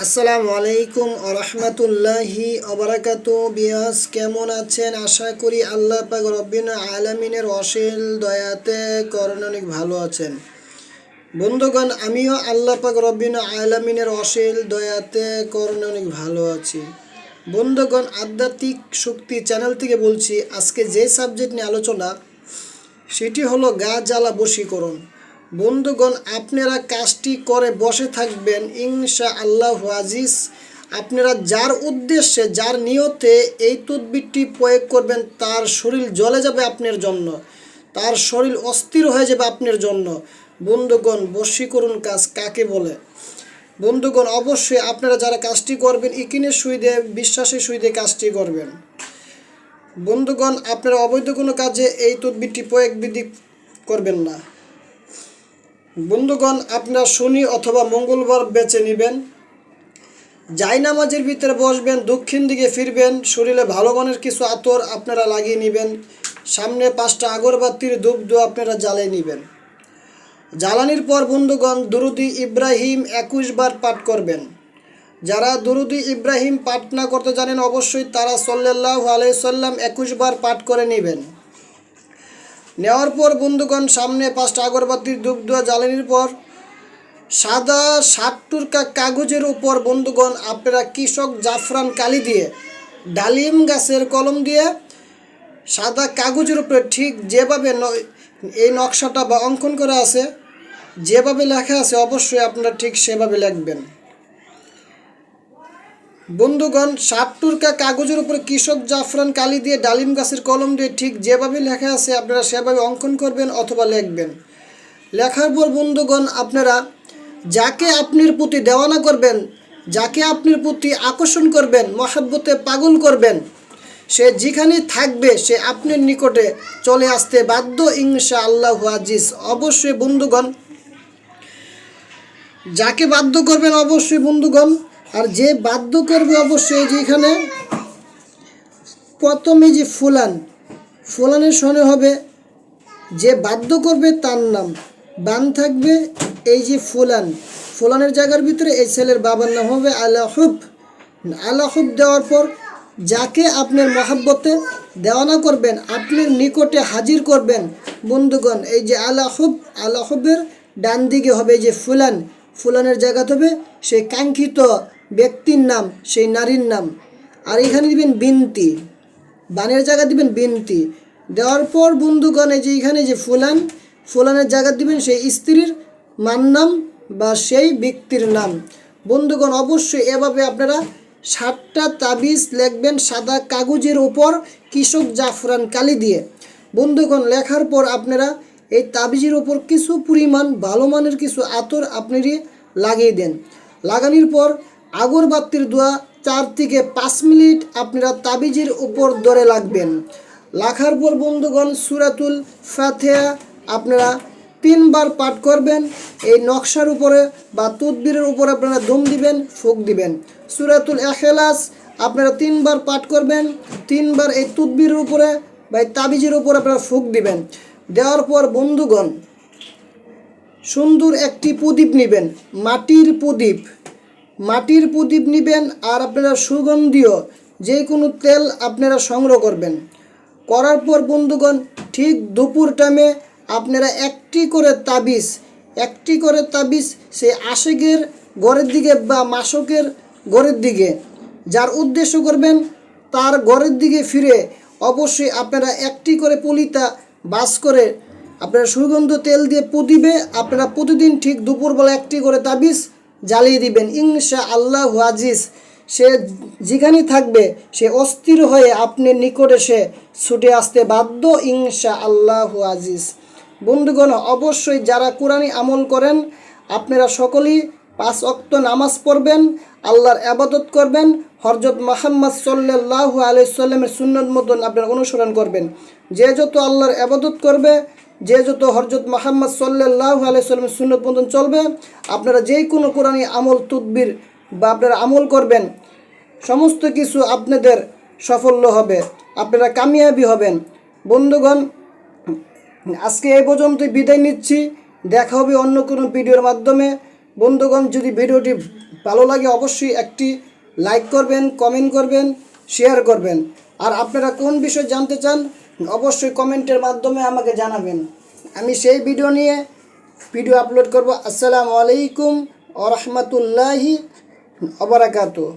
আসসালামু আলাইকুম আরহামতুল্লাহি আবরাকাতু। বিয়াস কেমন আছেন? আশা করি আল্লাহ পাক রব্বিল আলামিনের অশেষ দয়াতে করণে অনেক ভালো আছেন। বন্ধুগণ, আমিও আল্লাহ পাক রব্বিল আলামিনের অশেষ দয়াতে করণে অনেক ভালো আছি। বন্ধুগণ, আধ্যাত্মিক শক্তি চ্যানেল থেকে বলছি। আজকে যে সাবজেক্ট নিয়ে আলোচনা সেটি হলো গা জ্বালা বশীকরণ। বন্ধুগণ, আপনারা কাজটি করে বসে থাকবেন ইনশা আল্লাহ আজিজ। আপনারা যার উদ্দেশ্যে যার নিয়তে এই তদবিরটি প্রয়োগ করবেন তার শরীর জ্বলে যাবে আপনার জন্য, তার শরীর অস্থির হয়ে যাবে আপনার জন্য। বন্ধুগণ, বশীকরণ কাজ কাকে বলে? বন্ধুগণ, অবশ্যই আপনারা যারা কাজটি করবেন ইকিনের সুইদে বিশ্বাসের সুইদে কাজটি করবেন। বন্ধুগণ, আপনারা অবৈধ কোনো কাজে এই তদবিরটি প্রয়োগ বিধি করবেন না। বন্ধুগণ, আপনারা শনি অথবা মঙ্গলবার বেছে নেবেন। জায়নামাজের ভিতরে বসবেন, দক্ষিণ দিকে ফিরবেন, শরীরে ভালো মানের কিছু আতর আপনারা লাগিয়ে নেবেন। সামনে 5টা আগরবাতির ধূপ আপনারা জ্বালিয়ে নেবেন। জ্বালানির পর বন্ধুগণ, দুরুদি ইব্রাহিম 21 বার পাঠ করবেন। যারা দুরুদি ইব্রাহিম পাঠ না করতে জানেন অবশ্যই তারা সাল্লাল্লাহু আলাইহি সাল্লাম 21 বার পাঠ করে নেবেন। নেওয়ার পর বন্ধুগণ, সামনে 5টা আগরবাতির ধূপ জ্বালানির পর সাদা 7 টুকরা কাগজের উপর বন্ধুগণ আপনারা কৃষক জাফরান কালি দিয়ে ডালিম গাছের কলম দিয়ে সাদা কাগজের উপরে ঠিক যেভাবে এই নকশাটা বা অঙ্কন করা আছে, যেভাবে লেখা আছে অবশ্যই আপনারা ঠিক সেভাবে লিখবেন। বন্ধুগণ, 7 টুকরা কাগজের উপরে কৃষক জাফরান কালি দিয়ে ডালিম গাছের কলম দিয়ে ঠিক যেভাবে লেখা আছে আপনারা সেভাবে অঙ্কন করবেন অথবা লিখবেন। লেখার পর বন্ধুগণ, আপনারা যাকে আপনার প্রতি দেওয়ানা করবেন, যাকে আপনার প্রতি আকর্ষণ করবেন, মহাব্বতে পাগল করবেন, সে যেখানে থাকবে সে আপনার নিকটে চলে আসতে বাধ্য ইনশা আল্লাহ আজিজ। অবশ্যই বন্ধুগণ, যাকে বাধ্য করবেন অবশ্যই বন্ধুগণ, আর যে বাধ্য করবে অবশ্যই যেখানে প্রথমে যে ফুলানের সনে হবে, যে বাধ্য করবে তার নাম বান থাকবে। এই যে ফুলানের জায়গার ভিতরে এই ছেলের বাবার নাম হবে আলাহুব দেওয়ার পর যাকে আপনার মহাব্বতে দেওয়ানা করবেন আপনার নিকটে হাজির করবেন। বন্ধুগণ, এই যে আলাহুবের ডান দিকে হবে এই যে ফুলানের জায়গা হবে সেই কাঙ্ক্ষিত ব্যক্তির নাম, সেই নারীর নাম। আর এখানে দিবেন বিনতি, বানের জায়গা দিবেন বিনতি। দেওয়ার পর বন্ধুগণ, এই যে এখানে যে ফুলানের জায়গা দিবেন সেই স্ত্রীর নাম বা সেই ব্যক্তির নাম। বন্ধুগণ, অবশ্যই এভাবে আপনারা 7টা তাবিজ লিখবেন সাদা কাগজের উপর কৃষক জাফরান কালি দিয়ে। বন্ধুগণ, লেখার পর আপনারা এই তাবিজের উপর কিছু পরিমাণ ভালো মানের কিছু আতর আপনারা লাগিয়ে দেন। লাগানোর পর আগরবাতির ধোঁয়া 4 থেকে 5 মিনিট আপনারা তাবিজের উপর ধরে লাগবেন। লাখার পর বন্ধুগণ, সূরাতুল ফাতিহা আপনারা 3 বার পাঠ করবেন। এই নকশার উপরে বা তদবিরের উপরে আপনারা দম দিবেন, ফুঁক দিবেন। সূরাতুল ইখলাস আপনারা 3 বার পাঠ করবেন। 3 বার এই তদবিরের উপরে বা এই তাবিজের উপরে আপনারা ফুঁক দিবেন। দেওয়ার পর বন্ধুগণ, সুন্দর একটি প্রদীপ নেবেন, মাটির প্রদীপ নেবেন। আর আপনারা সুগন্ধীয় যে কোনো তেল আপনারা সংগ্রহ করবেন। করার পর বন্ধুগণ, ঠিক দুপুর টাইমে আপনারা একটি করে তাবিজ সেই আশিকের ঘরের দিকে বা মাসকের ঘরের দিকে যার উদ্দেশ্য করবেন তার ঘরের দিকে ফিরে অবশ্যই আপনারা একটি করে পলিতা বাস করে আপনারা সুগন্ধ তেল দিয়ে প্রদীপে আপনারা প্রতিদিন ঠিক দুপুরবেলা একটি করে তাবিজ জ্বালিয়ে দিবেন ইনশা আল্লাহ আজিজ। সে যেখানে থাকবে সে অস্থির হয়ে আপনার নিকটে সে ছুটে আসতে বাধ্য ইনশা আল্লাহ আজিজ। বন্ধুগণ, অবশ্যই যারা কোরআনী আমল করেন আপনারা সকলেই 5 ওয়াক্ত নামাজ পড়বেন, আল্লাহর ইবাদত করবেন, হযরত মুহাম্মদ সাল্লাল্লাহু আলাইহি সাল্লামের সুন্নাত মতন আপনারা অনুসরণ করবেন। যে যত আল্লাহর ইবাদত করবে, যে যত হযরত মুহাম্মদ সাল্লাল্লাহু আলাইহি সাল্লামের সুন্নাত মতন চলবে, আপনারা যেই কোনো কোরআনী আমল তদবির বা আপনারা আমল করবেন সমস্ত কিছু আপনাদের সাফল্য হবে, আপনারা কামিয়াবি হবেন। বন্ধুগণ, আজকে এই পর্যন্তই বিদায় নিচ্ছি। দেখা হবে অন্য কোনো ভিডিওর মাধ্যমে। বন্ধুগণ, যদি ভিডিওটি ভালো লাগে অবশ্যই একটি লাইক করবেন, কমেন্ট করবেন, শেয়ার করবেন। আর আপনারা কোন বিষয় জানতে চান অবশ্যই কমেন্টের মাধ্যমে আমাকে জানাবেন, আমি সেই ভিডিও আপলোড করব। আসসালামু আলাইকুম ওয়া রাহমাতুল্লাহি ওয়া বারাকাতুহু।